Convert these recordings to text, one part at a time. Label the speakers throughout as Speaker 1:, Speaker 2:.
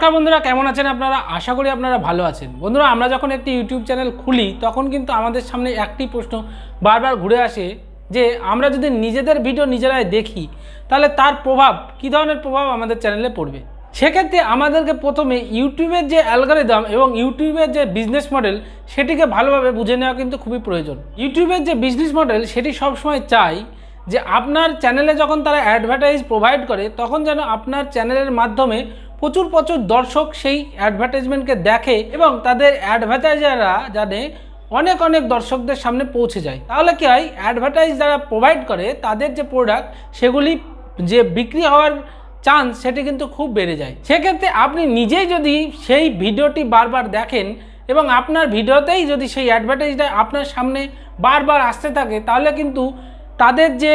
Speaker 1: নমস্কার বন্ধুরা, কেমন আছেন আপনারা? আশা করি আপনারা ভালো আছেন। বন্ধুরা, আমরা যখন একটি ইউটিউব চ্যানেল খুলি তখন কিন্তু আমাদের সামনে একটি প্রশ্ন বারবার ঘুরে আসে যে আমরা যদি নিজেদের ভিডিও নিজেরাই দেখি তাহলে তার প্রভাব কী ধরনের প্রভাব আমাদের চ্যানেলে পড়বে। সেক্ষেত্রে আমাদেরকে প্রথমে ইউটিউবের যে অ্যালগরিদম এবং ইউটিউবের যে বিজনেস মডেল সেটিকে ভালোভাবে বুঝে নেওয়া কিন্তু খুবই প্রয়োজন। ইউটিউবের যে বিজনেস মডেল সেটি সবসময় চাই যে আপনার চ্যানেলে যখন তারা অ্যাডভার্টাইজ প্রোভাইড করে তখন যেন আপনার চ্যানেলের মাধ্যমে প্রচুর দর্শক সেই অ্যাডভার্টাইজমেন্টকে দেখে এবং তাদের অ্যাডভার্টাইজাররা জানে অনেক দর্শকদের সামনে পৌঁছে যায়। তাহলে কি হয়, অ্যাডভার্টাইজ যারা প্রোভাইড করে তাদের যে প্রোডাক্ট সেগুলি যে বিক্রি হওয়ার চান্স সেটি কিন্তু খুব বেড়ে যায়। সেক্ষেত্রে আপনি নিজেই যদি সেই ভিডিওটি বারবার দেখেন এবং আপনার ভিডিওতেই যদি সেই অ্যাডভার্টাইজটা আপনার সামনে বারবার আসতে থাকে তাহলে কিন্তু তাদের যে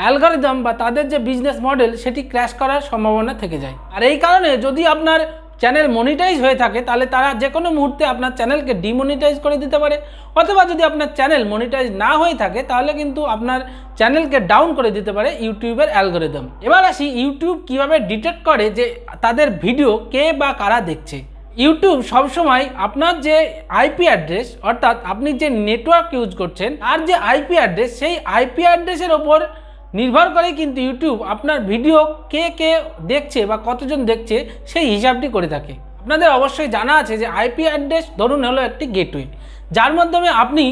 Speaker 1: অ্যালগরিদম বা তাদের যে বিজনেস মডেল সেটি ক্র্যাশ করার সম্ভাবনা থেকে যায়। আর এই কারণে যদি আপনার চ্যানেল মনিটাইজ হয়ে থাকে তাহলে তারা যে কোনো মুহূর্তে আপনার চ্যানেলকে ডিমনিটাইজ করে দিতে পারে, অথবা যদি আপনার চ্যানেল মনিটাইজ না হয়ে থাকে তাহলে কিন্তু আপনার চ্যানেলকে ডাউন করে দিতে পারে ইউটিউবের অ্যালগরিদম। এবার আসি ইউটিউব কিভাবে ডিটেক্ট করে যে তাদের ভিডিও কে বা কারা দেখছে। ইউটিউব সবসময় আপনার যে আইপি অ্যাড্রেস অর্থাৎ আপনি যে নেটওয়ার্ক ইউজ করছেন আর যে আইপি অ্যাড্রেস, সেই আইপি অ্যাড্রেসের ওপর নির্ভর করে কিন্তু ইউটিউব আপনার ভিডিও কে দেখছে বা কতজন দেখছে সেই হিসাবটি করে থাকে। আপনাদের অবশ্যই জানা আছে যে আইপি অ্যাড্রেস ধরুন হলো একটি গেটওয়ে, যার মাধ্যমে আপনি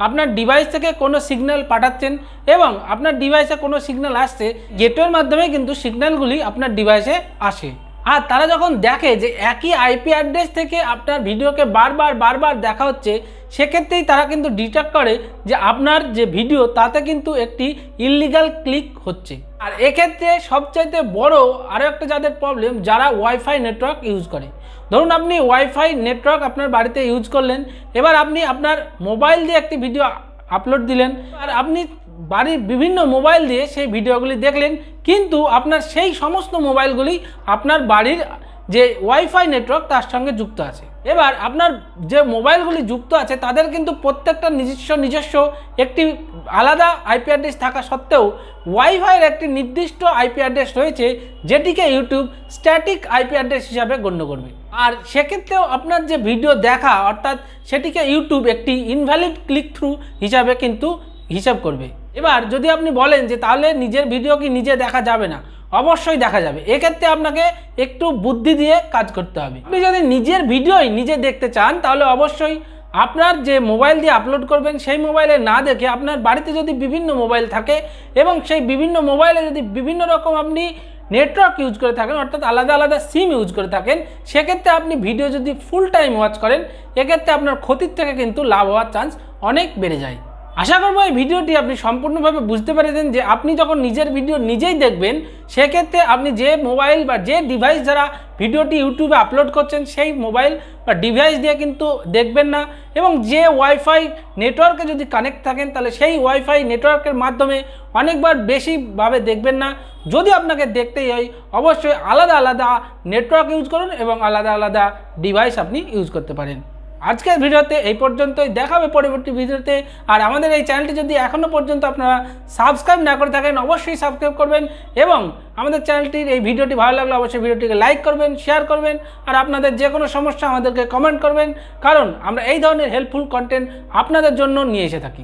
Speaker 1: আপনার ডিভাইস থেকে কোনো সিগন্যাল পাঠাচ্ছেন এবং আপনার ডিভাইসে কোনো সিগন্যাল আসছে, গেটওয়ের মাধ্যমে কিন্তু সিগন্যালগুলি আপনার ডিভাইসে আসে। আর তারা যখন দেখে যে একই আইপি অ্যাড্রেস থেকে আপনার ভিডিওকে বারবার দেখা হচ্ছে, সেক্ষেত্রেই তারা কিন্তু ডিটেক্ট করে যে আপনার যে ভিডিও তাতে কিন্তু একটি ইললিগাল ক্লিক হচ্ছে। আর এক্ষেত্রে সবচাইতে বড় আরও একটা যাদের প্রবলেম, যারা ওয়াইফাই নেটওয়ার্ক ইউজ করে। ধরুন আপনি ওয়াইফাই নেটওয়ার্ক আপনার বাড়িতে ইউজ করলেন, এবার আপনি আপনার মোবাইল দিয়ে একটি ভিডিও আপলোড দিলেন আর আপনি বাড়ির বিভিন্ন মোবাইল দিয়ে সেই ভিডিওগুলি দেখলেন, কিন্তু আপনার সেই সমস্ত মোবাইলগুলি আপনার বাড়ির যে ওয়াইফাই নেটওয়ার্ক তার সঙ্গে যুক্ত আছে। এবার আপনার যে মোবাইলগুলি যুক্ত আছে তাদের কিন্তু প্রত্যেকটা নিজস্ব একটি আলাদা আইপি অ্যাড্রেস থাকা সত্ত্বেও ওয়াইফাইয়ের একটি নির্দিষ্ট আইপি অ্যাড্রেস রয়েছে যেটিকে ইউটিউব স্ট্যাটিক আইপি অ্যাড্রেস হিসাবে গণ্য করবে। আর সেক্ষেত্রেও আপনার যে ভিডিও দেখা অর্থাৎ সেটিকে ইউটিউব একটি ইনভ্যালিড ক্লিক থ্রু হিসাবে কিন্তু হিসাব করবে। এবার যদি আপনি বলেন যে তাহলে নিজের ভিডিও কি নিজে দেখা যাবে না, অবশ্যই দেখা যাবে। এক্ষেত্রে আপনাকে একটু বুদ্ধি দিয়ে কাজ করতে হবে। আপনি যদি নিজের ভিডিওই নিজে দেখতে চান তাহলে অবশ্যই আপনার যে মোবাইল দিয়ে আপলোড করবেন সেই মোবাইলে না দেখে আপনার বাড়িতে যদি বিভিন্ন মোবাইল থাকে এবং সেই বিভিন্ন মোবাইলে যদি বিভিন্ন রকম আপনি নেটওয়ার্ক ইউজ করে থাকেন অর্থাৎ আলাদা সিম ইউজ করে থাকেন, সেক্ষেত্রে আপনি ভিডিও যদি ফুল টাইম ওয়াচ করেন এক্ষেত্রে আপনার ক্ষতির থেকে কিন্তু লাভ হওয়ার চান্স অনেক বেড়ে যায়। আশা করব এই ভিডিওটি আপনি সম্পূর্ণভাবে বুঝতে পেরেছেন যে আপনি যখন নিজের ভিডিও নিজেই দেখবেন সেক্ষেত্রে আপনি যে মোবাইল বা যে ডিভাইস দ্বারা ভিডিওটি ইউটিউবে আপলোড করছেন সেই মোবাইল বা ডিভাইস দিয়ে কিন্তু দেখবেন না, এবং যে ওয়াইফাই নেটওয়ার্কে যদি কানেক্ট থাকেন তাহলে সেই ওয়াইফাই নেটওয়ার্কের মাধ্যমে অনেকবার বেশিভাবে দেখবেন না। যদি আপনাকে দেখতেই হয় অবশ্যই আলাদা নেটওয়ার্ক ইউজ করুন এবং আলাদা ডিভাইস আপনি ইউজ করতে পারেন। আজকের ভিডিওতে এই পর্যন্তই, দেখা হবে পরবর্তী ভিডিওতে। আর আমাদের এই চ্যানেলটি যদি এখনও পর্যন্ত আপনারা সাবস্ক্রাইব না করে থাকেন অবশ্যই সাবস্ক্রাইব করবেন এবং আমাদের চ্যানেলটির এই ভিডিওটি ভালো লাগলে অবশ্যই ভিডিওটিকে লাইক করবেন, শেয়ার করবেন আর আপনাদের যে কোনো সমস্যা আমাদেরকে কমেন্ট করবেন, কারণ আমরা এই ধরনের হেল্পফুল কন্টেন্ট আপনাদের জন্য নিয়ে এসে থাকি।